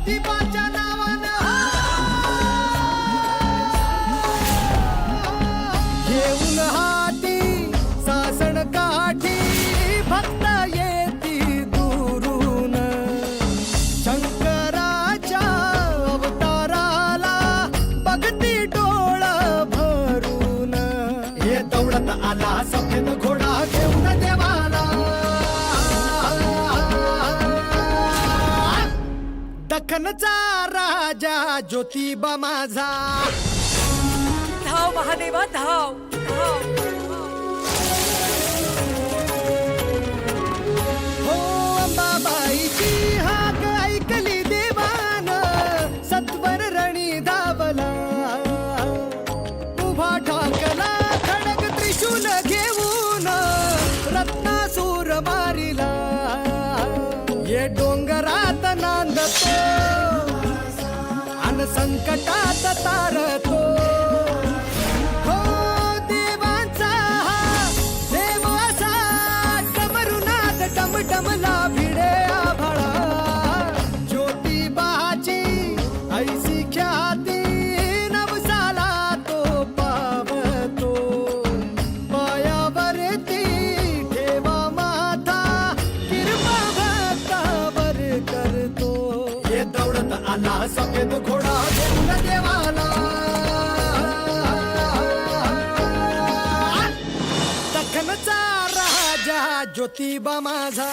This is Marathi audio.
ज्योतिबाच्या नावानं घेऊन हाती सासण काठी भक्त येती दुरून शंकराच्या अवताराला बघती डोळ भरून हे दौडत आला सफेद घोडा घेऊन देवाला दख्खनचा राजा ज्योतिबा माझा धाव महादेवा धाव धाव हो अंबाबाईची हाक ऐकली देवान सत्वर रणी धावला उभा ठाकला खडक त्रिशूल घेऊन रत्नासूर मारिला ये डोंगरात नांदतो अन संकटात तारतो हो देवांचा हा देव असा डमरुनाद डमडमला भिडे आभाळा ज्योतिबाची ऐसी ख्याती नवसाला तो पावतो पायावरती ठेवा माथा कृपा भक्तावर करतो ये दौडत आला सफेद घोडा घेऊन देवाला दख्खनचा राजा ज्योतिबा माझा